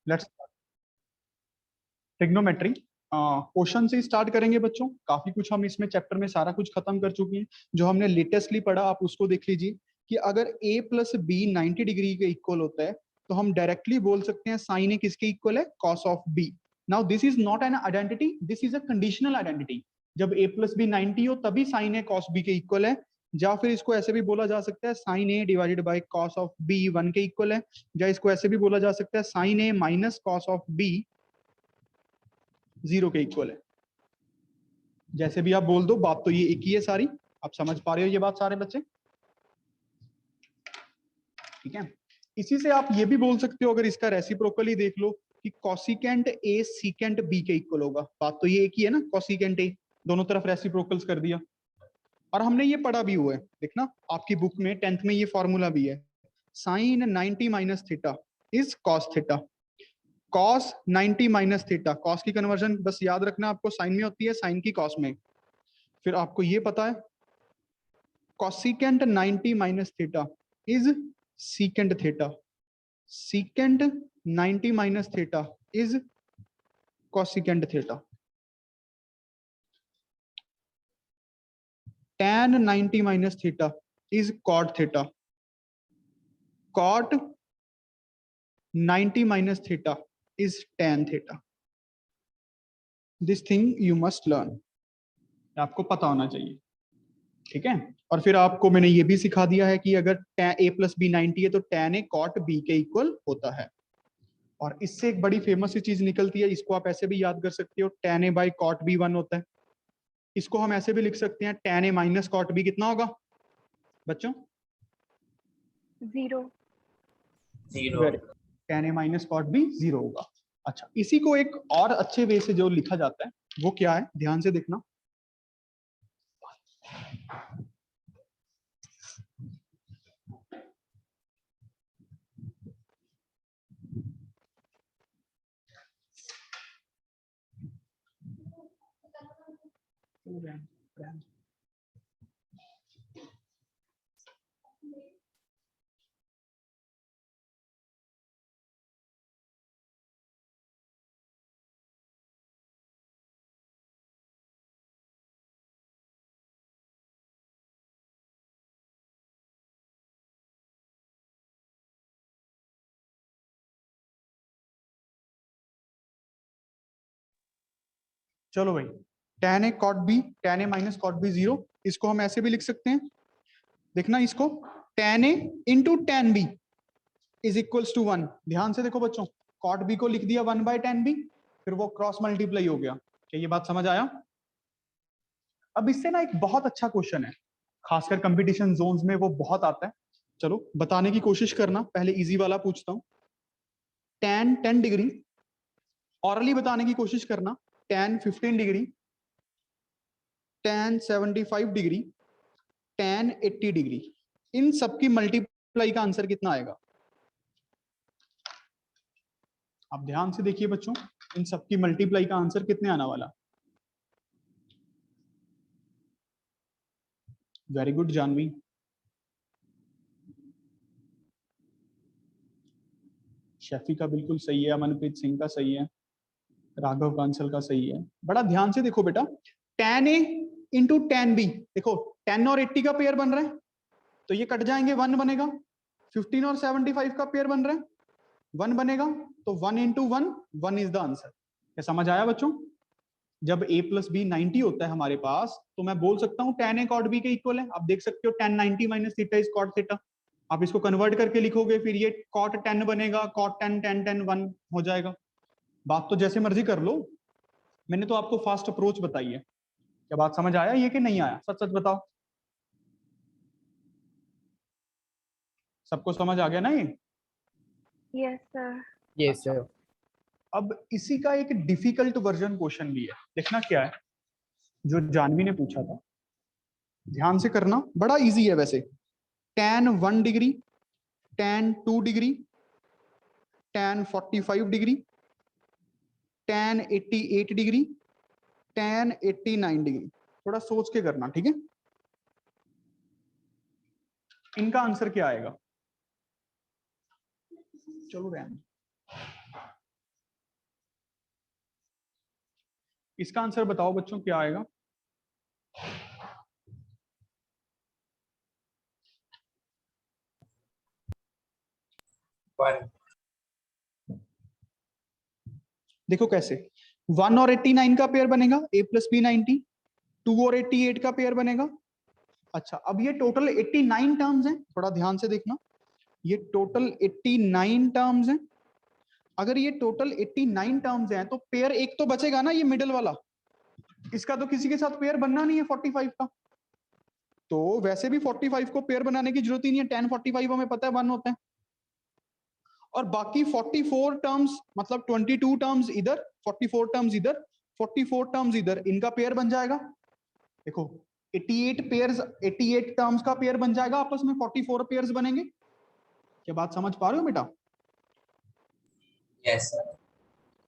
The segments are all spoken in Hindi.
लेट्स ट्रिग्नोमेट्री क्वेश्चन से स्टार्ट करेंगे बच्चों। काफी कुछ हम इसमें चैप्टर में सारा कुछ खत्म कर चुके हैं। जो हमने लेटेस्टली पढ़ा आप उसको देख लीजिए कि अगर a प्लस बी 90 डिग्री के इक्वल होता है तो हम डायरेक्टली बोल सकते हैं साइन ए किसके इक्वल है, cos of B. Now this is not an identity, this is a conditional identity. जब a प्लस बी 90 हो तभी साइन ए कॉस बी के इक्वल है। या फिर इसको ऐसे भी बोला जा सकता है sine A divided by cos of B 1 के इक्वल है। या इसको ऐसे भी बोला जा सकता है sine A minus cos of B 0 के इक्वल है। जैसे भी आप बोल दो, बात तो ये एक ही है सारी। आप समझ पा रहे हो ये बात सारे बच्चे? ठीक है। इसी से आप ये भी बोल सकते हो, अगर इसका रेसिप्रोकली देख लो कि कॉसिकेंट ए सीकेंट बी के इक्वल होगा। बात तो ये एक ही है ना, कॉसिकेंट ए, दोनों तरफ रेसिप्रोकल्स कर दिया। और हमने ये पढ़ा भी हुआ है, देखना आपकी बुक में 10th में ये फॉर्मूला भी है, sine 90 minus theta is cos theta. Cos 90 minus theta, cos की कन्वर्जन बस याद रखना आपको साइन में होती है, साइन की कॉस में। फिर आपको ये पता है cosecant 90 minus theta is secant theta, secant 90 minus theta is cosecant theta, tan 90 minus theta is cot theta, cot 90 minus theta is tan theta. This thing you must learn, आपको पता होना चाहिए। ठीक है। और फिर आपको मैंने ये भी सिखा दिया है कि अगर a प्लस बी 90 है तो tan a cot b के इक्वल होता है। और इससे एक बड़ी फेमस सी चीज निकलती है, इसको आप ऐसे भी याद कर सकते हो, tan a by cot b 1 होता है। इसको हम ऐसे भी लिख सकते हैं tan a minus cot b कितना होगा बच्चों? 0। tan a minus cot b 0 होगा। अच्छा, इसी को एक और अच्छे वे से जो लिखा जाता है वो क्या है, ध्यान से देखना। चलो भाई, tan a cot b, tan a minus cot b 0, इसको हम ऐसे भी लिख सकते हैं। देखना इसको, tan a into tan b is equals to 1। ध्यान से देखो बच्चों, cot b को लिख दिया 1 बाय tan b, फिर वो क्रॉस मल्टीप्लाई हो गया। क्या ये बात समझ आया? अब इससे ना एक बहुत अच्छा क्वेश्चन है, खासकर कंपटीशन जोन्स में वो बहुत आता है। चलो बताने की कोशिश करना, पहले इजी वाला पूछता हूँ। tan 10 डिग्री, ऑरली बताने की कोशिश करना। tan 15 degree, tan 75 degree, tan 80 degree, इन सबकी मल्टीप्लाई का आंसर कितना आएगा? आप ध्यान से देखिए बच्चों, इन सबकी मल्टीप्लाई का आंसर कितने आने वाला? Very good Janvi. शेफी का बिल्कुल सही है, अमनप्रीत सिंह का सही है, राघव कांसल का सही है। बड़ा ध्यान से देखो बेटा, tan a into tan b, देखो 10 और 80 का पेयर बन रहा है तो ये कट जाएंगे, 1 बनेगा। 15 और 75 का पेयर बन रहा है, 1 बनेगा, तो 1 इंटू 1, 1 इज द आंसर। क्या समझ आया बच्चों? जब a प्लस बी 90 होता है हमारे पास तो मैं बोल सकता हूँ tan a cot b के इक्वल है। आप देख सकते हो tan 90 minus theta is cot theta. आप इसको कन्वर्ट करके लिखोगे, फिर ये cot 10 बनेगा, cot 10 10 10 1 हो जाएगा। बात तो जैसे मर्जी कर लो, मैंने तो आपको फास्ट अप्रोच बताई है। क्या बात समझ आया ये कि नहीं आया? सच सच बताओ, सबको समझ आ गया ना ये? Yes sir. Yes sir. अब इसी का एक डिफिकल्ट वर्जन क्वेश्चन भी है, देखना क्या है जो जानवी ने पूछा था। ध्यान से करना, बड़ा इजी है वैसे। tan 1 degree, tan 2 degree, tan 45 degree, tan 88 degree, tan 89 degree. थोड़ा सोच के करना, ठीक है? इनका आंसर क्या आएगा? चलो रहने, इसका आंसर बताओ बच्चों क्या आएगा? देखो कैसे, 1 और 89 का पेयर बनेगा, a प्लस बी 90, 2 और 88 का पेयर बनेगा। अच्छा, अब ये टोटल 89 टर्म्स हैं, थोड़ा ध्यान से देखना, ये टोटल 89 टर्म्स हैं। अगर ये टोटल 89 टर्म्स हैं तो पेयर एक तो बचेगा ना, ये मिडिल वाला, इसका तो किसी के साथ पेयर बनना नहीं है 45 का, तो वैसे भी 45 को पेयर बनाने की जरूरत ही नहीं है, 10 45 हमें पता है 1 होता है। और बाकी 44 टर्म्स, मतलब 22 टर्म्स इधर, 44 टर्म्स इधर, 44 टर्म्स इधर, इनका पेयर बन जाएगा। देखो 88 पेयर्स, 88 टर्म्स का पेयर बन जाएगा, आपस में 44 पेयर्स बनेंगे। क्या बात समझ पा रहे हो बेटा? Yes sir.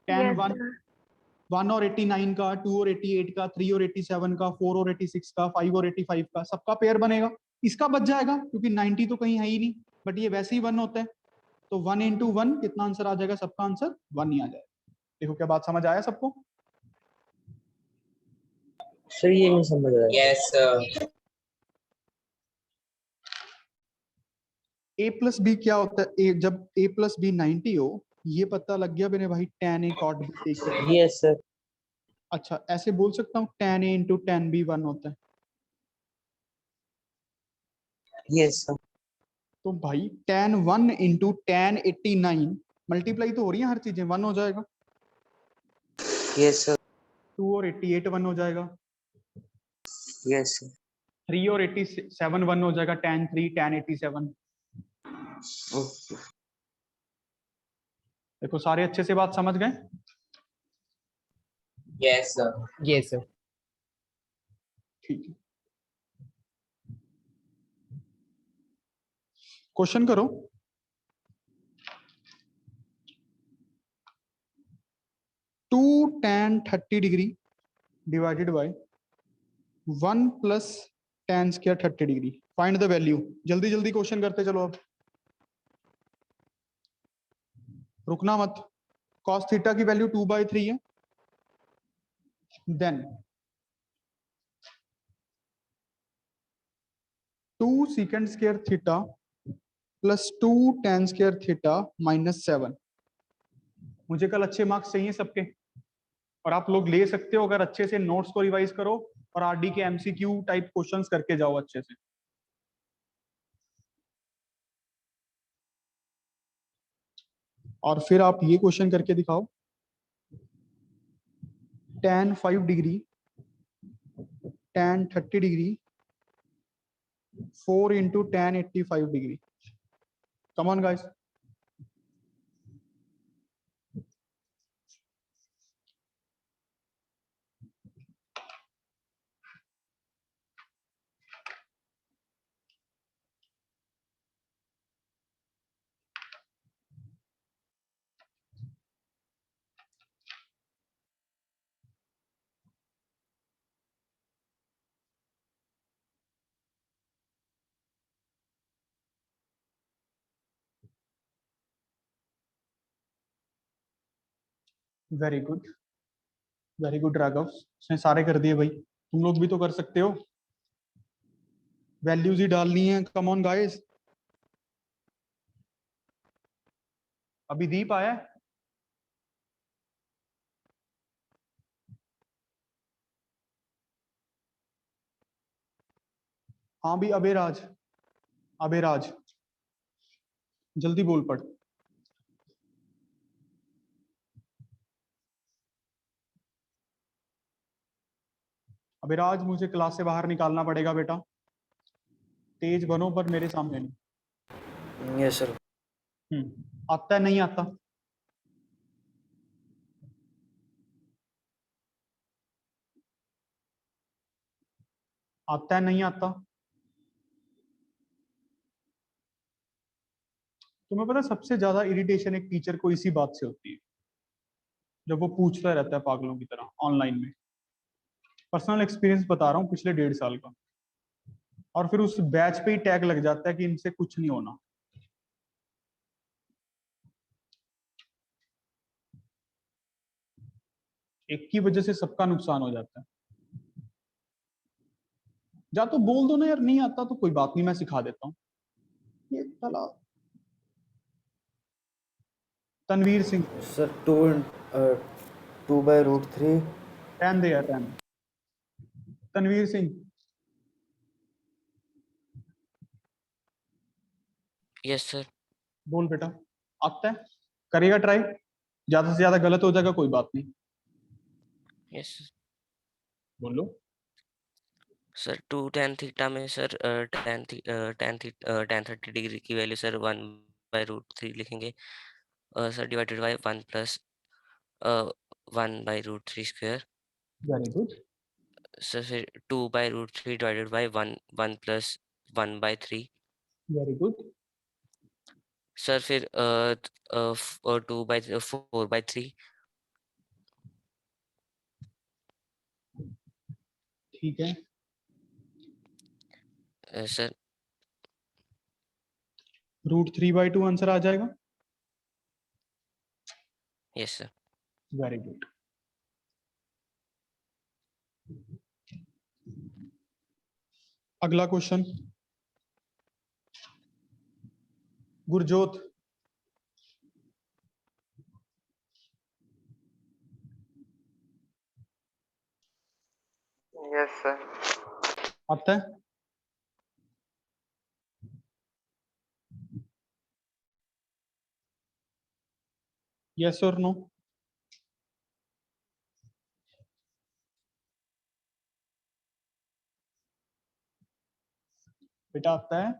10 Yes, 1 sir. 1 और 89 का, 2 और 88 का, 3 और 87 का, 4 और 86 का, 5 और 85 का, सबका पेयर बनेगा। इसका बच जाएगा क्योंकि 90 तो कहीं है ही नहीं, बट ये वैसे ही 1 होता है, तो 1 इंटू 1 कितना आंसर आ जाएगा? सबका आंसर 1 ही आ जाएगा। देखो क्या बात समझ आया सबको? सर ये नहीं समझ रहा है। Yes sir. a plus B क्या होता है? जब a प्लस बी 90 हो, ये पता लग गया मेरे भाई, tan a cot b एक होता है। Yes sir. अच्छा, ऐसे बोल सकता हूँ tan a into tan b 1 होता है। Yes sir. तो भाई tan 1 इंटू tan 89 मल्टीप्लाई तो हो रही है हर चीजें, 1 हो जाएगा। Yes sir. 2 और 88 1 हो जाएगा। Yes sir. 3 और 87 1 हो जाएगा, tan 3 tan 87। ओके। देखो सारे अच्छे से बात समझ गए? Yes sir. Yes sir. ठीक है, क्वेश्चन करो। Two tan 30 degree divided by 1 plus tan square 30 degree, find the value. जल्दी जल्दी क्वेश्चन करते चलो, अब रुकना मत। cos थीटा की वैल्यू 2/3 है, then 2 secant square theta plus 2 tan square theta minus 7। मुझे कल अच्छे मार्क्स चाहिए सबके, और आप लोग ले सकते हो अगर अच्छे से नोट्स को रिवाइज करो और आरडी के एमसीक्यू टाइप क्वेश्चंस करके जाओ अच्छे से। और फिर आप ये क्वेश्चन करके दिखाओ, tan 5 degree tan 30 degree 4 into tan 85 degree. Come on guys. Very good, very good Raghav, उसने सारे कर दिए भाई, तुम लोग भी तो कर सकते हो, वैल्यूज ही डालनी है। Come on guys. अभी दीप आया है? हाँ भी अबेराज, अबेराज जल्दी बोल पड़। अबेराज मुझे क्लास से बाहर निकालना पड़ेगा बेटा, तेज बनो पर मेरे सामने नहीं। Yes sir. आता है नहीं आता? आता है नहीं आता? तुम्हें पता है सबसे ज्यादा इरिटेशन एक टीचर को इसी बात से होती है, जब वो पूछता रहता है पागलों की तरह ऑनलाइन में। पर्सनल एक्सपीरियंस बता रहा हूँ पिछले 1.5 साल का, और फिर उस बैच पे ही टैग लग जाता है कि इनसे कुछ नहीं होना। एक की वजह से सबका नुकसान हो जाता है। जा तो बोल दो ना यार, नहीं आता तो कोई बात नहीं, मैं सिखा देता हूँ। ये साला तनवीर सिंह, सर 2/√3। रहने दे यार, रहने दे। Tanveer Singh, yes sir. बोल बेटा, आता है? करेगा ट्राई? ज्यादा से ज्यादा गलत हो जाएगा, कोई बात नहीं, यस बोलो। सर 2 tan थीटा में सर tan 30 डिग्री की वैल्यू सर 1/√3 लिखेंगे sir, divided by 1 plus 1/√3 square very good, sir, फिर 2/√3 divided by 1 plus 1/3 very good, sir, फिर 4/3 ठीक है। सर √3/2 आंसर आ जाएगा। Yes sir. Very good. अगला क्वेश्चन, गुरजोत, यस सर। आता है? यस और नो? बेटा आता है?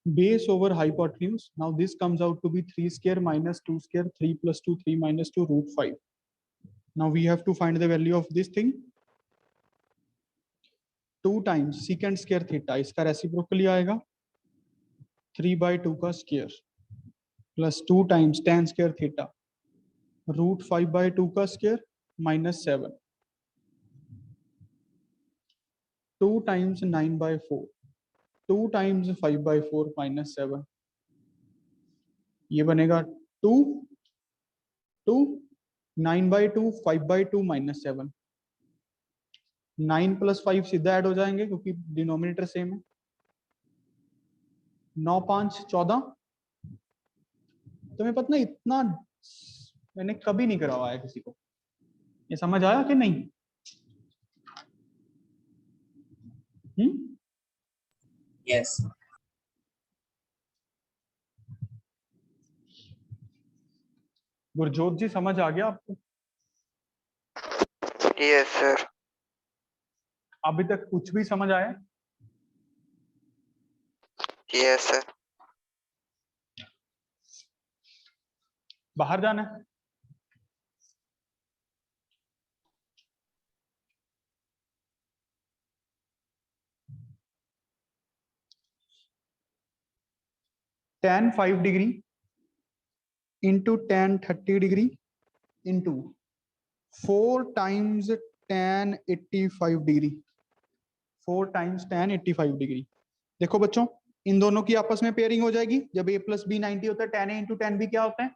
Base over hypotenuse. Now this comes out to be 3 square minus 2 square, 3 plus 2, 3 minus 2, √5. Now we have to find the value of this thing. 2 times secant square theta, इसका रेसिप्रोकली आएगा 3/2 का square, plus 2 times tan square theta, √5/2 का square minus 7, 2 times 9/4, 2 times 5/4 minus 7, ये बनेगा 2, 2, 9/2, 5/2 माइनस 7, 9 प्लस 5 सीधा ऐड हो जाएंगे क्योंकि डिनोमिनेटर सेम है। 9 5 14। तुम्हें पता ना, इतना मैंने कभी नहीं करवाया किसी को। ये समझ आया कि नहीं? यस गुरजोत जी, समझ आ गया आपको? Yes sir. अभी तक कुछ भी समझ आया? Yes sir. बाहर जाना है? tan 5 degree into tan 30 degree into 4 times tan 85 degree, 4 times tan 85 degree. देखो बच्चों, इन दोनों की आपस में पेयरिंग हो जाएगी। जब a प्लस बी 90 होता है, tan a into tan b क्या होता है?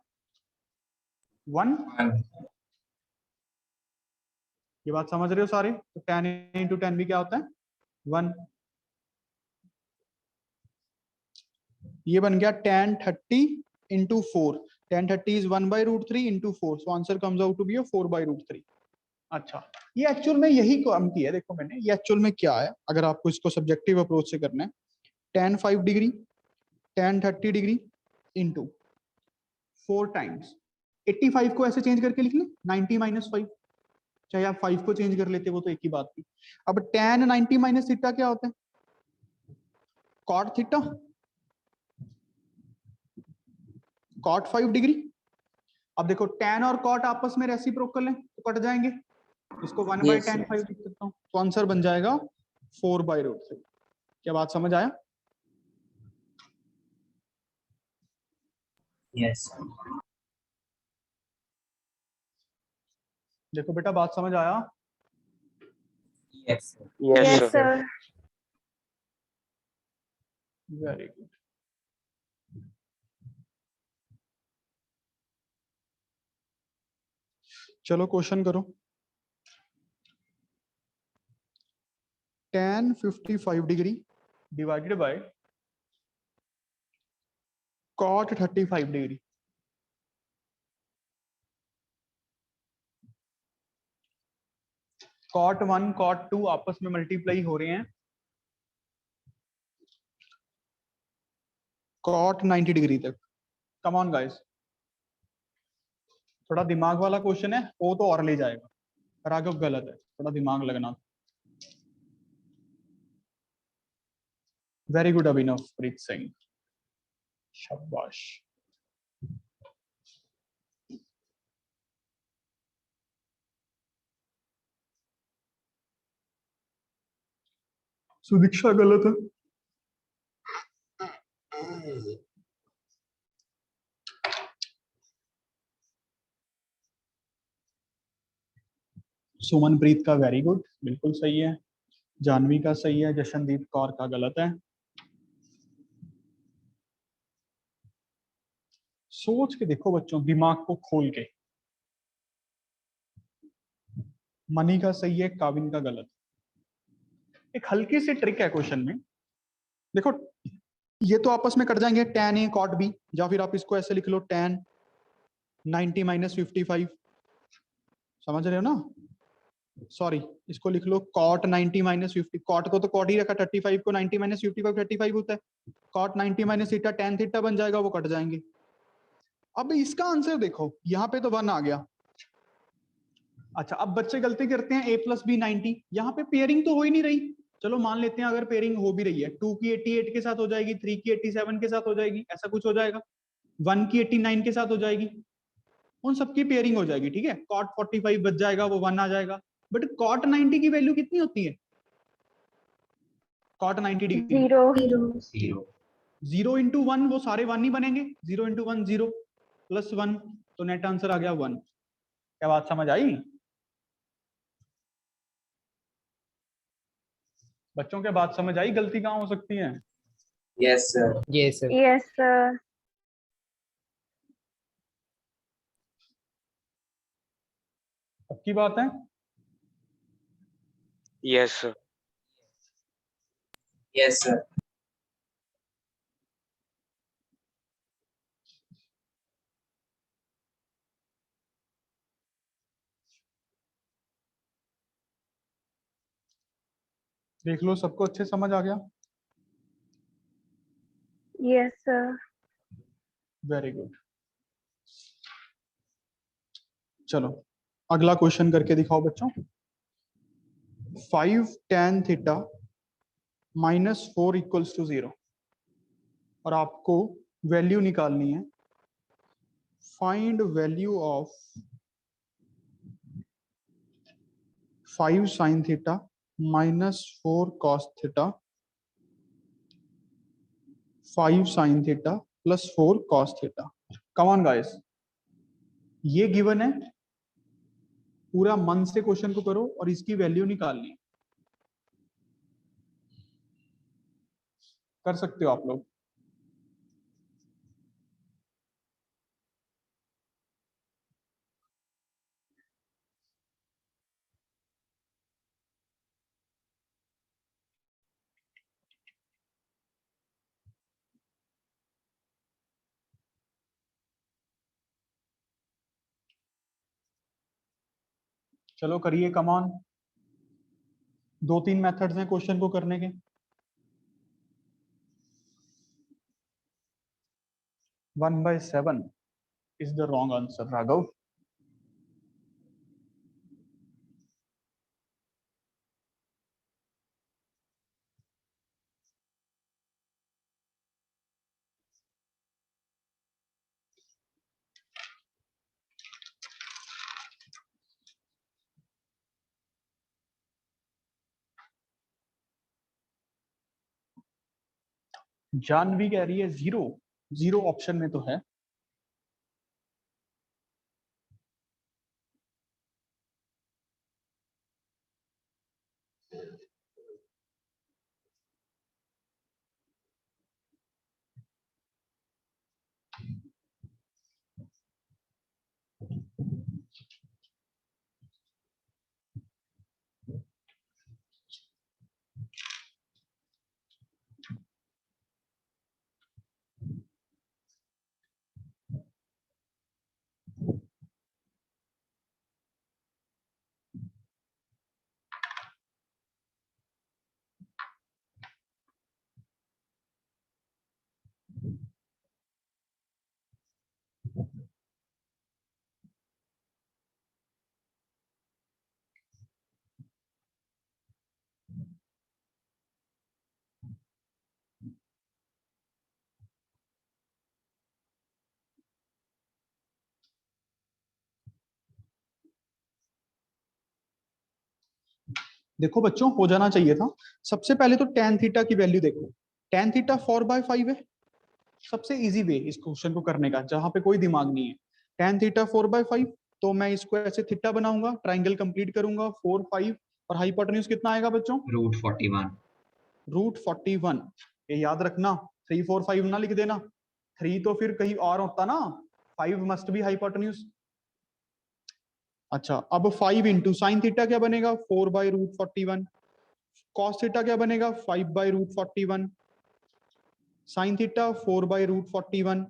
1। ये बात समझ रहे हो सारे? तो tan a into tan b क्या होता है? 1। ये बन गया tan 30 into 4। tan 30 is 1/√3 into 4, so answer comes out to be 4/√3। अच्छा, ये एक्चुअल में यही काम की है। देखो मैंने, ये एक्चुअल में क्या है, अगर आपको इसको सब्जेक्टिव अप्रोच से करना है, tan 5 degree, tan 30 degree into 4 times 85 को ऐसे चेंज करके लिख लें 90 माइनस 5, चाहे आप 5 को चेंज कर लेते वो तो एक ही बात थी। अब tan 90 माइनस थीटा क्या होता है? cot theta, cot 5 degree. अब देखो tan और cot आपस में रेसिप्रोकल है तो कट जाएंगे, इसको 1/tan 5 लिख सकता हूँ। तो आंसर बन जाएगा 4/√3। क्या बात समझ आया? Yes. देखो बेटा, बात समझ आया? Yes. Yes, sir. Very good. चलो क्वेश्चन करो। tan 55 degree divided bye cot 35 degree. cot 1 cot 2 आपस में मल्टीप्लाई हो रहे हैं cot 90 डिग्री तक। कम ऑन गाइस, थोड़ा दिमाग वाला क्वेश्चन है, वो तो और ले जाएगा। राघव गलत है, थोड़ा दिमाग लगना। वेरी गुड अभिनव प्रीत सिंह, शाबाश। सुदीक्षा गलत है। सुमनप्रीत का वेरी गुड, बिल्कुल सही है। जानवी का सही है, जशनदीप कौर का गलत है। सोच के देखो बच्चों, दिमाग को खोल के। मनी का सही है, काविन का गलत। एक हल्की सी ट्रिक है क्वेश्चन में, देखो ये तो आपस में कट जाएंगे, tan A cot B, या फिर आप इसको ऐसे लिख लो tan 90 - 55। समझ रहे हो ना? सॉरी, इसको लिख लो cot 90 - 50। cot को तो cot ही रखा, 35 को 90 - 55 35 होता है। cot 90 - थीटा tan थीटा बन जाएगा, वो कट जाएंगे। अब इसका आंसर देखो, यहाँ पे तो 1 आ गया। अच्छा, अब बच्चे गलती करते हैं, a + b 90, यहाँ पे पेयरिंग तो हो ही नहीं रही। चलो मान लेते हैं अगर पेयरिंग हो भी रही है, 2 की 88 के साथ हो जाएगी, 3 की 87 के साथ हो जाएगी, ऐसा कुछ हो जाएगा। 1 की 89 के साथ हो जाएगी, उन सबकी पेयरिंग हो जाएगी, ठीक है। cot 45 बच जाएगा, वो 1 आ जाएगा। बट cot 90 की वैल्यू कितनी होती है? cot 90 degree 0. 0. 0 × 1, वो सारे 1 ही बनेंगे। 0 × 1 0 + 1, तो नेट आंसर आ गया 1। क्या बात समझ आई? बच्चों क्या बात समझ आई? गलती कहाँ हो सकती है? Yes, sir. Yes, sir. Yes, sir. पक्की बात है? Yes, sir. Yes, sir. देख लो, सबको अच्छे समझ आ गया? Yes, sir. Very good. चलो अगला क्वेश्चन करके दिखाओ बच्चों। 5 tan थीटा -4 = 0, और आपको वैल्यू निकालनी है। Find value of 5 sin theta -4 cos theta 5 sin theta +4 cos theta. Come on guys, ये गिवन है, पूरा मन से क्वेश्चन को करो और इसकी वैल्यू निकालनी है। कर सकते हो आप लोग। चलो करिए, कम ऑन। 2-3 मेथड्स हैं क्वेश्चन को करने के। 1/7 is the wrong answer, Raghav. Janvi कह रही है 0, 0 ऑप्शन में तो है। देखो बच्चों, हो जाना चाहिए था। सबसे पहले तो tan थीटा की वैल्यू देखो। tan थीटा 4/5 है। सबसे इजी वे इस क्वेश्चन को करने का, जहां पे कोई दिमाग नहीं है। tan थीटा 4/5, तो मैं इसको ऐसे थीटा बनाऊंगा, ट्राइंगल कंप्लीट करूंगा, 4, 5, और हाइपोटेन्यूज कितना आएगा बच्चों? √41। √41। ये याद रखना, 3, 4, 5 ना लिख देना। 3 तो फिर कहीं और होता ना, 5 मस्ट बी हाइपोटेन्यूज। अच्छा, अब 5 इंटू साइन थीटा क्या बनेगा? 4/√41। कॉस थीटा क्या बनेगा? 5/√41। Sine theta 4/√41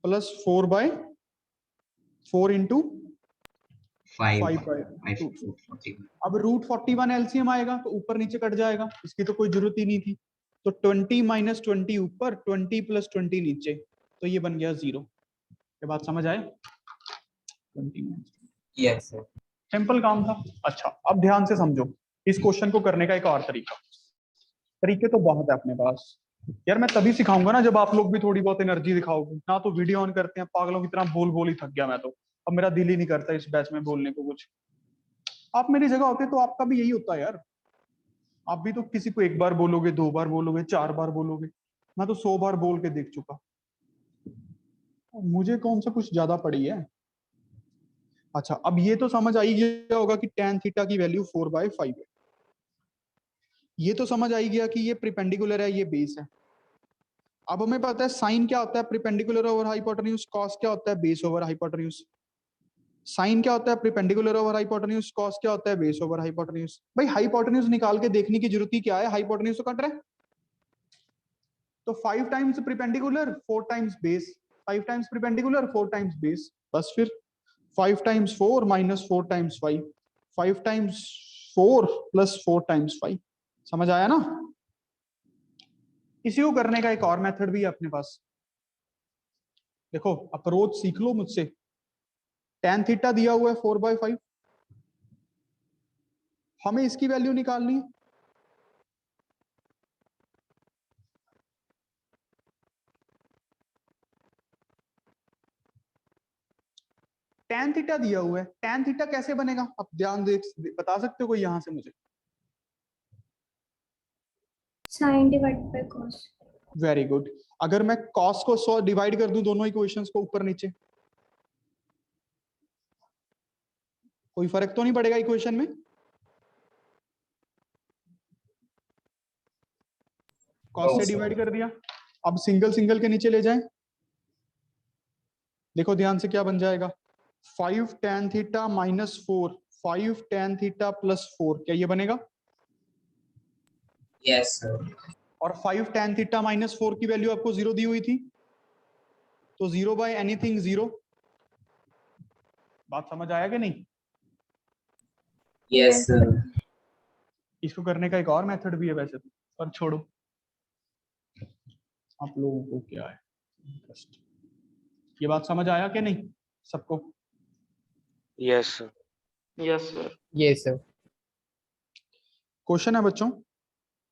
plus 4 into 5/√41। 5/√41। अब √41 एलसीएम आएगा तो ऊपर नीचे कट जाएगा, इसकी तो कोई जरूरत ही नहीं थी। तो 20 - 20 ऊपर, 20 + 20 नीचे, तो ये बन गया 0। ये बात समझ आए? 20 यस सर। सिंपल काम था। अच्छा, अब ध्यान से समझो इस क्वेश्चन को करने का एक और तरीका। तरीके तो बहुत है अपने पास यार, मैं तभी सिखाऊंगा ना जब आप लोग भी थोड़ी बहुत एनर्जी दिखाओगे ना। तो वीडियो ऑन करते हैं पागलों की तरह, बोल बोल ही थक गया मैं तो। अब मेरा दिल ही नहीं करता इस बैच में बोलने को कुछ। आप मेरी जगह होते तो आपका भी यही होता यार। आप भी तो किसी को 1 बार बोलोगे, 2 बार बोलोगे, 4 बार बोलोगे। मैं तो 100 बार बोल के देख चुका। मुझे कौन सा कुछ ज्यादा पड़ी है। अच्छा, अब ये तो समझ आई गया होगा कि tan थीटा की वैल्यू 4/5 है। ये तो समझ आई गया कि ये प्रिपेंडिकुलर है, ये बेस है। अब हमें पता है साइन क्या होता है? Perpendicular over hypotenuse. कॉस क्या होता है? Base over hypotenuse. साइन क्या होता है? Perpendicular over hypotenuse. कॉस क्या होता है? Base over hypotenuse. भाई हाइपोटेन्यूज निकाल के देखने की जरूरत ही क्या है? हाइपोटेन्यूज तो कट रहा है। तो 5 times perpendicular, 4 times base. 5 times perpendicular, 4 times base. बस फिर 5 टाइम्स 4 - 4 टाइम्स 5, 5 टाइम्स 4 + 4 टाइम्स 5। समझ आया ना? इसी को करने का एक और मेथड भी है अपने पास। देखो, अप्रोच सीख लो मुझसे। tan थीटा दिया हुआ है 4/5, हमें इसकी वैल्यू निकालनी है। tan थीटा दिया हुआ है, tan थीटा कैसे बनेगा? अब ध्यान दे, बता सकते हो कोई यहां से मुझे? Sin divided by cos. Very good. अगर मैं cos को 100 डिवाइड कर दूं दोनों इक्वेशंस को ऊपर नीचे, कोई फर्क तो नहीं पड़ेगा इक्वेशन में? cos से डिवाइड कर दिया। अब सिंगल सिंगल के नीचे ले जाएं। देखो ध्यान से क्या बन जाएगा? 5 tan थीटा -4, 5 tan थीटा +4, क्या ये बनेगा? Yes sir. और 5 tan थीटा -4 की वैल्यू आपको 0 दी हुई थी, तो 0/एनीथिंग 0। बात समझ आया कि नहीं? Yes sir. इसको करने का एक और मेथड भी है वैसे तो, पर छोड़ो, आप लोगों को क्या है इंटरेस्ट। ये बात समझ आया कि नहीं सबको? Yes sir. Yes sir. Yes sir. Question है बच्चों,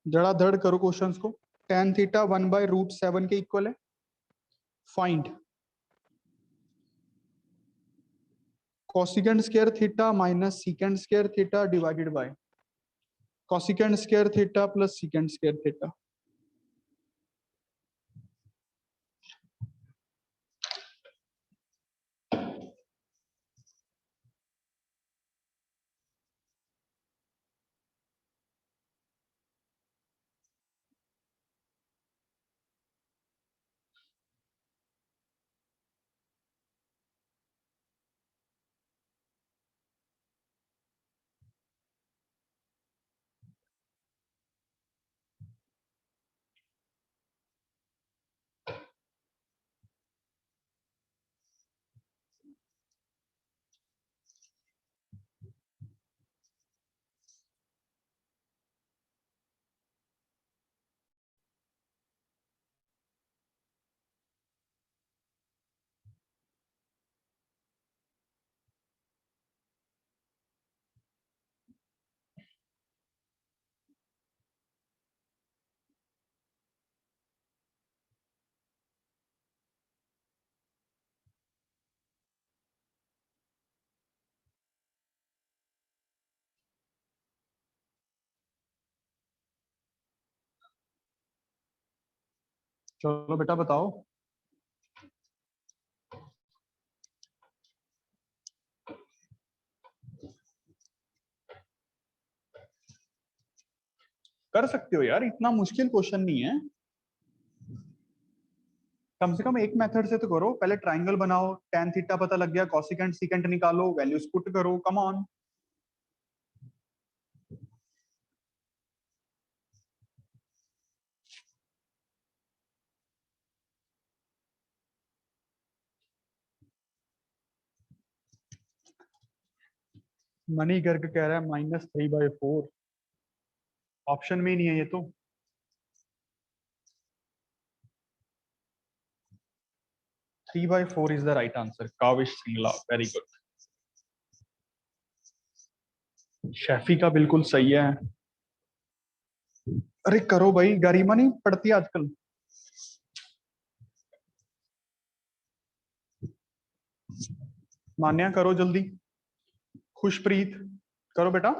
धड़ाधड़ करो क्वेश्चंस को। tan थीटा 1/√7 के इक्वल है। Find cosecant square theta - secant square theta divided by cosecant square theta + secant square theta. चलो बेटा बताओ। कर सकते हो यार, इतना मुश्किल क्वेश्चन नहीं है। कम से कम एक मेथड से तो करो। पहले ट्रायंगल बनाओ, tan थीटा पता लग गया, कोसिकेंट सीकेंट निकालो, वैल्यूज पुट करो, कम ऑन। मनी गर्ग कह रहा है -3/4। ऑप्शन में ही नहीं है ये तो। Three by four is the right answer. Kavish Singla, very good. Shaifi का बिल्कुल सही है। अरे करो भाई, गरिमा नहीं पड़ती आजकल। मान्या करो जल्दी। खुशप्रीत करो बेटा।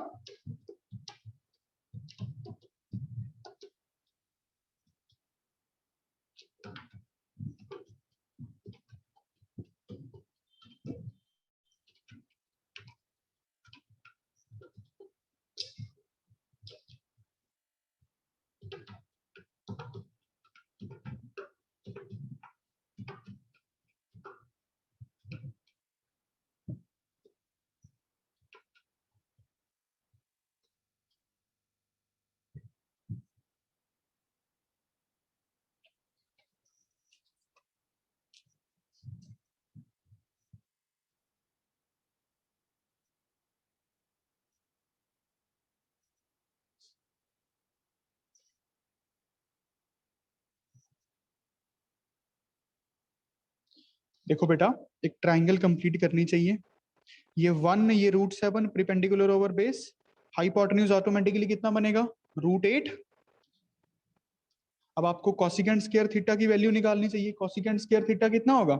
देखो बेटा, एक ट्रायंगल कंप्लीट करनी चाहिए। ये 1, ये √7 perpendicular over base. Hypotenuse automatically कितना बनेगा? √8। अब आपको कोसिकेंट स्क्वायर थीटा की वैल्यू निकालनी चाहिए। कोसिकेंट स्क्वायर थीटा कितना होगा?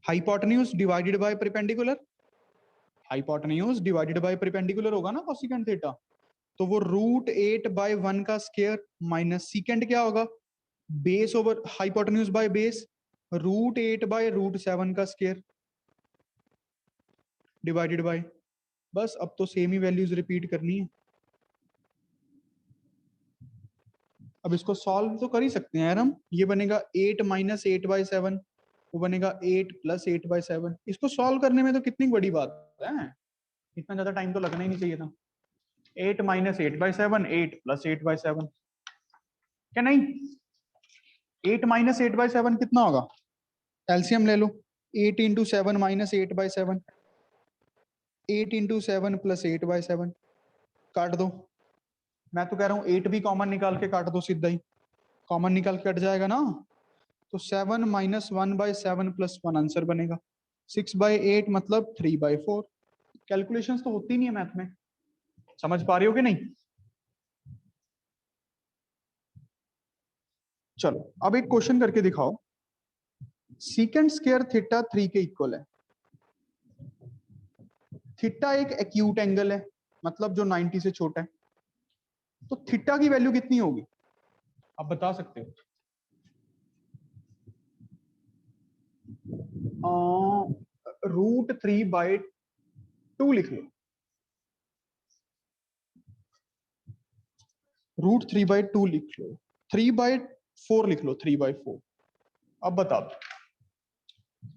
Hypotenuse divided by perpendicular. Hypotenuse divided by perpendicular होगा ना कोसिकेंट थीटा। तो वो √8/1 का स्क्वायर माइनस सीकेंट क्या होगा? Base over hypotenuse by base, √8/√7 का स्क्वायर डिवाइडेड बाय। बस अब तो सेम ही वैल्यूज रिपीट करनी है। अब इसको सॉल्व तो कर ही सकते हैं यार हम। ये बनेगा 8 - 8/7, वो बनेगा 8 + 8/7। इसको सॉल्व करने में तो कितनी बड़ी बात है, इतना ज्यादा टाइम तो लगना ही नहीं चाहिए था। 8 - 8/7, 8 + 8/7, क्या नहीं? 8 - 8/7 कितना होगा? एलसीएम ले लो। 8 × 7 - 8/7, 8 × 7 + 8/7। काट दो। मैं तो कह रहा हूँ 8 भी कॉमन निकाल के काट दो सीधा ही। कॉमन निकाल के कट जाएगा ना, तो 7 - 1/7 + 1 आंसर बनेगा। 6/8 मतलब 3/4। कैलकुलेशंस तो होती नहीं है मैथ में। समझ पा रही हो कि नहीं? चलो अब एक क्वेश्चन करके दिखाओ। सीकेंट स्क्वायर थीटा 3 के इक्वल है। थीटा एक एक्यूट एंगल है, मतलब जो 90 से छोटा है। तो थीटा की वैल्यू कितनी होगी? आप बता सकते हो। √3/2 लिख लो। √3/2 लिख लो। 3/4 लिख लो। 3/4। अब बता दो।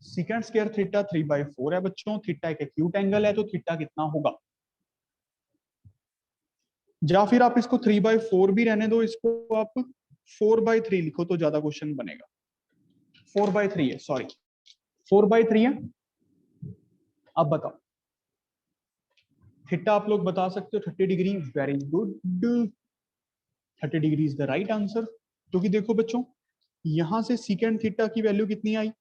सीकेंट स्क्वायर थीटा 3/4 है बच्चों। थीटा एक एक्यूट एंगल है, तो थीटा कितना होगा? या फिर आप इसको 3/4 भी रहने दो, इसको आप 4/3 लिखो तो ज्यादा क्वेश्चन बनेगा। 4/3 है, सॉरी 4/3 है। अब बताओ थीटा आप लोग बता सकते हो 30 degree. Very good, 30 degree is the right answer. क्योंकि देखो बच्चों, यहां से सीकेंट थीटा की वैल्यू कितनी आई?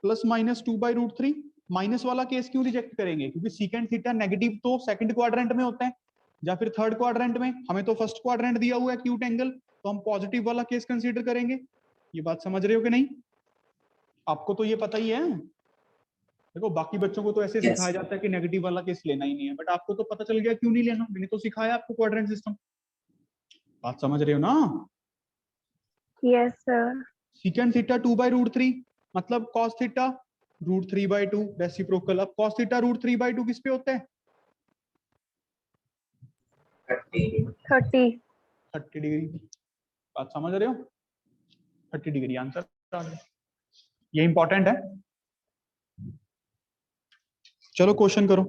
±2/√3। माइनस वाला केस क्यों रिजेक्ट करेंगे? क्योंकि सीकेंट थीटा नेगेटिव तो सेकंड क्वाड्रेंट में होता है या फिर थर्ड क्वाड्रेंट में। हमें तो फर्स्ट क्वाड्रेंट दिया हुआ है एक्यूट एंगल, तो हम पॉजिटिव वाला केस कंसीडर करेंगे। ये बात समझ रहे हो कि नहीं? आपको तो ये पता ही है। देखो बाकी बच्चों को तो ऐसे सिखाया जाता है कि नेगेटिव वाला केस लेना ही नहीं है, बट आपको तो पता चल गया क्यों नहीं लेना। मैंने तो सिखाया आपको क्वाड्रेंट सिस्टम। बात समझ रहे हो ना? Yes, sir. सीकेंड थीटा 2/√3 मतलब cos थीटा √3/2 रेसिप्रोकल। अब cos थीटा √3/2 किस पे होता है? 30. 30 डिग्री। बात समझ रहे हो? 30 डिग्री आंसर आ गया। ये इंपॉर्टेंट है। चलो क्वेश्चन करो,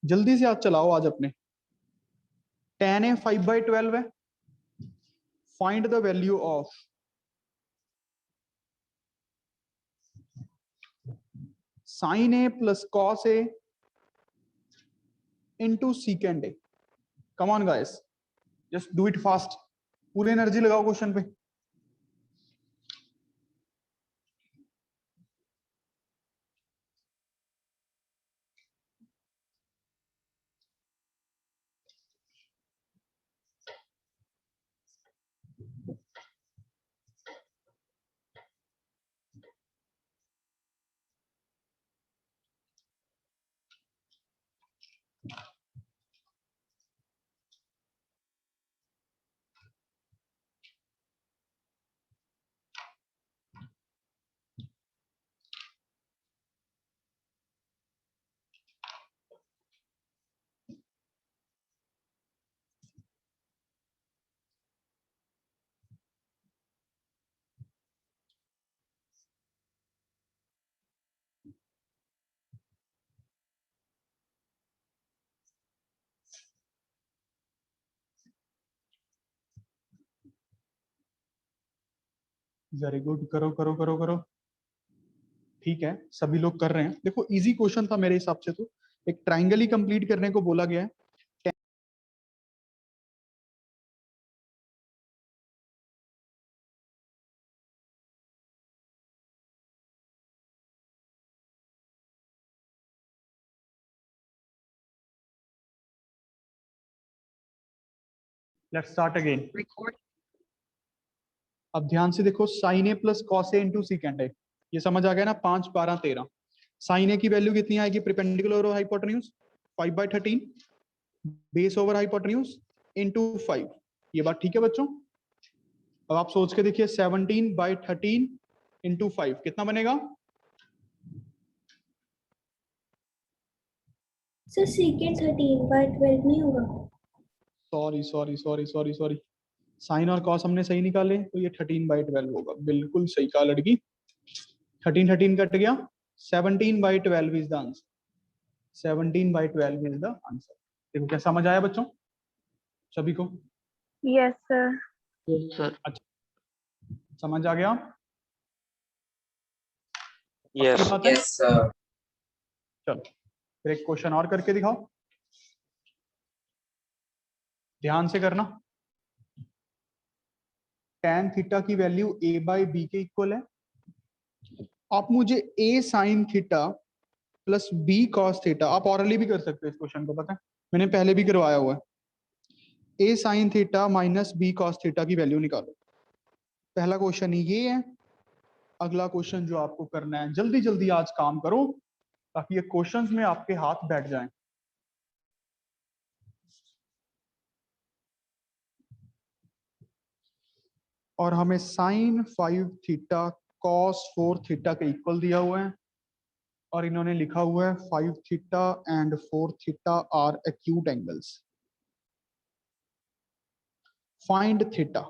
जल्दी से हाथ चलाओ आज अपने। tan a 5/12 है। Find the value of sin a plus cos a into secant a। Come on guys, just do it fast, पूरी एनर्जी लगाओ क्वेश्चन पे। वेरी गुड, करो करो करो करो। ठीक है, सभी लोग कर रहे हैं। देखो इजी क्वेश्चन था मेरे हिसाब से, तो एक ट्राइंगल ही कंप्लीट करने को बोला गया है। Let's start again. अब ध्यान से देखो, sine A plus cos A into secant A, ये समझ आ गया ना? 5, 12, 13। साइन ए की वैल्यू कितनी आएगी? Perpendicular over hypotenuse 5/13 base over hypotenuse into 5। ये बात ठीक है बच्चों? अब आप सोच के देखिए, 17/13 इंटू 5 कितना बनेगा? सर secant 13/12 नहीं होगा? Sorry sorry sorry sorry sorry, sine और कॉस हमने सही निकाले, तो ये 13/12 होगा। बिल्कुल सही कहा लड़की। 13 कट गया, 17/12 is the answer. 17/12 is the answer. देखो क्या समझ आया बच्चों सभी को? Yes sir. अच्छा, समझ आ गया? Yes. पक्की बात है? Yes, sir. चलो फिर एक क्वेश्चन और करके दिखाओ, ध्यान से करना। tan थीटा की वैल्यू a/b के इक्वल है। आप मुझे a sin theta plus b cos theta, आप ऑरली भी कर सकते हो इस क्वेश्चन को, पता है मैंने पहले भी करवाया हुआ है। a sin theta minus b cos theta की वैल्यू निकालो। पहला क्वेश्चन ये है। अगला क्वेश्चन जो आपको करना है, जल्दी जल्दी आज काम करो ताकि ये क्वेश्चंस में आपके हाथ बैठ जाएं। और हमें साइन 5 थीटा कॉस 4 थीटा के इक्वल दिया हुआ है, और इन्होंने लिखा हुआ है 5 theta and 4 theta are acute angles. Find theta.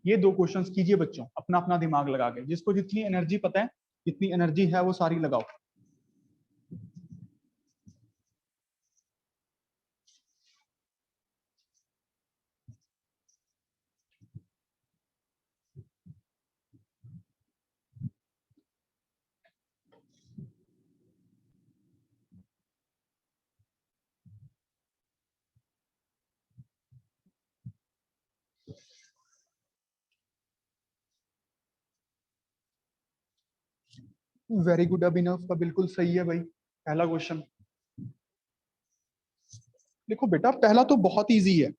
ये दो क्वेश्चंस कीजिए बच्चों, अपना अपना दिमाग लगा के। जिसको जितनी एनर्जी पता है, जितनी एनर्जी है, वो सारी लगाओ। वेरी गुड अभिनव का बिल्कुल सही है भाई। पहला क्वेश्चन देखो बेटा, पहला तो बहुत इजी है।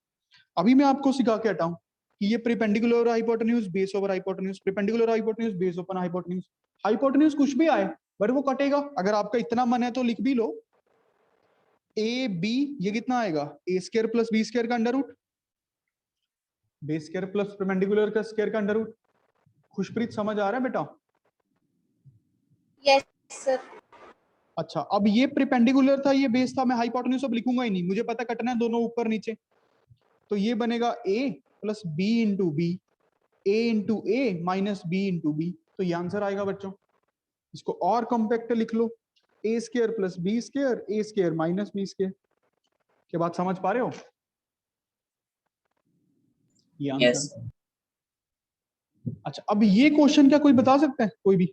अभी मैं आपको सिखा के हटाऊं कि ये perpendicular hypotenuse base over hypotenuse, perpendicular hypotenuse base open hypotenuse. Hypotenuse कुछ भी आए बट वो कटेगा। अगर आपका इतना मन है तो लिख भी लो, ए बी, ये कितना आएगा? a² + b² का under root. Base square plus perpendicular का स्क्वायर का अंडर रूट। खुशप्रीत समझ आ रहा है बेटा? Yes sir. अच्छा, अब ये परपेंडिकुलर था, ये बेस था, मैं हाइपोटेन्यूज अब लिखूंगा ही नहीं, मुझे पता कटना है दोनों ऊपर नीचे। तो ये बनेगा a plus B into B, A into A minus B into B. तो ये आंसर आएगा बच्चों। इसको और कॉम्पैक्ट लिख लो, A square plus B square, A square minus B square. के बात समझ पा रहे हो? ये आंसर। Yes, sir. अच्छा, अब ये क्वेश्चन क्या कोई बता सकता है? कोई भी?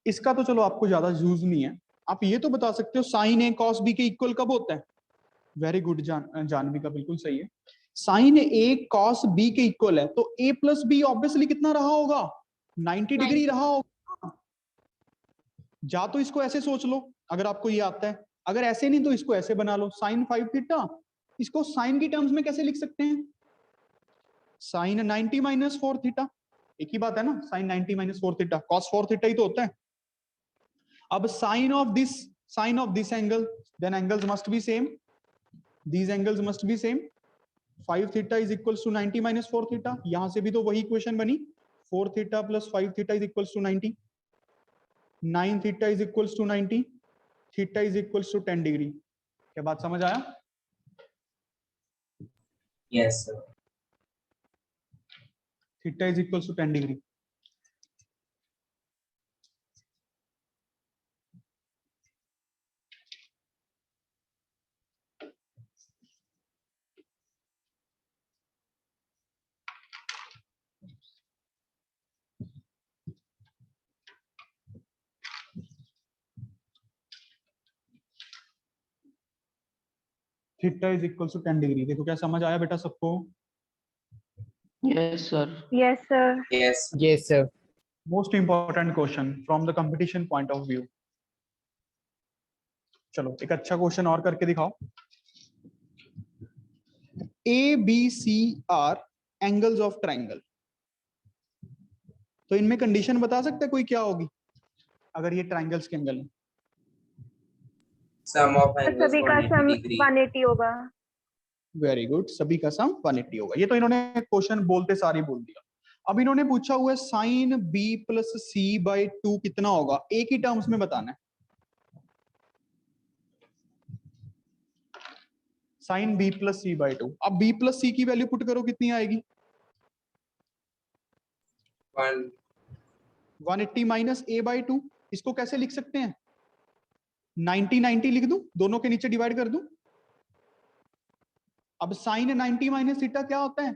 इसका तो चलो आपको ज्यादा यूज नहीं है, आप ये तो बता सकते हो साइन ए कॉस बी के इक्वल कब होता है? वेरी गुड जानवी का बिल्कुल सही है। साइन ए कॉस बी के इक्वल है तो ए प्लस बी ऑब्वियसली कितना रहा होगा? 90 डिग्री रहा होगा। जा तो इसको ऐसे सोच लो अगर आपको ये आता है, अगर ऐसे नहीं तो इसको ऐसे बना लो, साइन 5 थीटा। इसको साइन की टर्म्स में कैसे लिख सकते हैं? साइन 90 माइनस 4 थीटा, एक ही बात है ना, sine 90 minus 4 theta, cos 4 theta ही तो होता है। अब sine of this angle, then angles must be same, these angles must be same. 5 theta is equals to 90 minus 4 theta. यहां से भी तो वही इक्वेशन बनी, 4 theta plus 5 theta is equals to 90. 9 theta is equals to 90. Theta is equals to 10 degree. क्या बात समझ आया? Yes, sir. Theta is equals to 10 degree. Theta is equal to 10 degree. देखो क्या समझ आया बेटा सबको? Yes, sir. Yes sir. Yes. Yes, sir. Most important question from the competition point of view. चलो एक अच्छा क्वेश्चन और करके दिखाओ। A B C are angles of triangle, तो इनमें कंडीशन बता सकते हैं कोई क्या होगी अगर ये ट्राइंगल्स के एंगल हैं? Sum of angles सभी का 180 सम degree. 180 होगा। वेरी गुड, सभी का सम 180 होगा। ये तो इन्होंने क्वेश्चन बोलते सारी बोल दिया। अब इन्होंने पूछा हुआ है sine B plus C by 2 कितना होगा, एक ही टर्म्स में बताना है। Sine B plus C by 2, अब बी प्लस सी की वैल्यू पुट करो, कितनी आएगी? 180 माइनस ए बाई 2। इसको कैसे लिख सकते हैं? 90 90 लिख दूं, दोनों के नीचे डिवाइड कर दूं। अब साइन 90 माइनस थीटा क्या होता है?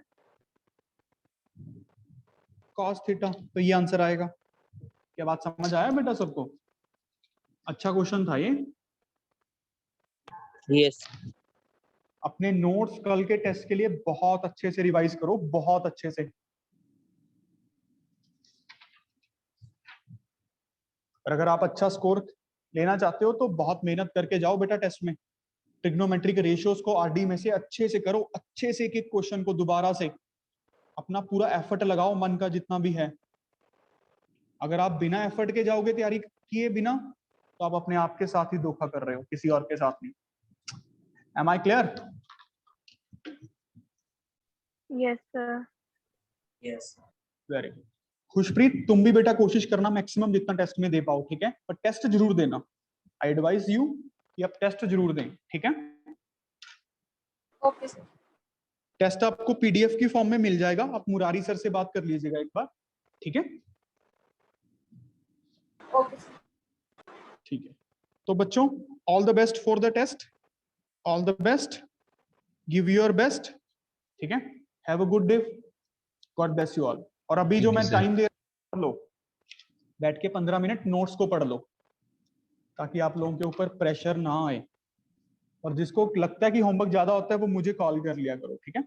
Cos theta. तो ये आंसर आएगा। क्या बात समझ आया बेटा सबको? अच्छा क्वेश्चन था ये। Yes. अपने नोट्स कल के टेस्ट के लिए बहुत अच्छे से रिवाइज करो, बहुत अच्छे से। और अगर आप अच्छा स्कोर लेना चाहते हो तो बहुत मेहनत करके जाओ बेटा टेस्ट में। ट्रिग्नोमेट्रिक रेशियोज को आरडी में से अच्छे से करो, अच्छे से एक एक क्वेश्चन को दोबारा से अपना पूरा एफर्ट लगाओ, मन का जितना भी है। अगर आप बिना एफर्ट के जाओगे तैयारी किए बिना, तो आप अपने आप के साथ ही धोखा कर रहे हो, किसी और के साथ नहीं। Am I clear? Yes sir. Yes. Very good. Khushpreet तुम भी बेटा कोशिश करना मैक्सिमम जितना टेस्ट में दे पाओ, ठीक है? पर टेस्ट जरूर देना। आई एडवाइज यू कि आप टेस्ट जरूर दें, ठीक है? Okay sir. टेस्ट आपको पीडीएफ की फॉर्म में मिल जाएगा, आप मुरारी सर से बात कर लीजिएगा एक बार, ठीक है? Okay sir. ठीक है, तो बच्चों all the best for the test, all the best, give your best, ठीक है? Have a good day, God bless you all. और अभी जो मैं टाइम दे रहा हूं, लो बैठ के 15 मिनट नोट्स को पढ़ लो, ताकि आप लोगों के ऊपर प्रेशर ना आए। और जिसको लगता है कि होमवर्क ज्यादा होता है वो मुझे कॉल कर लिया करो, ठीक है?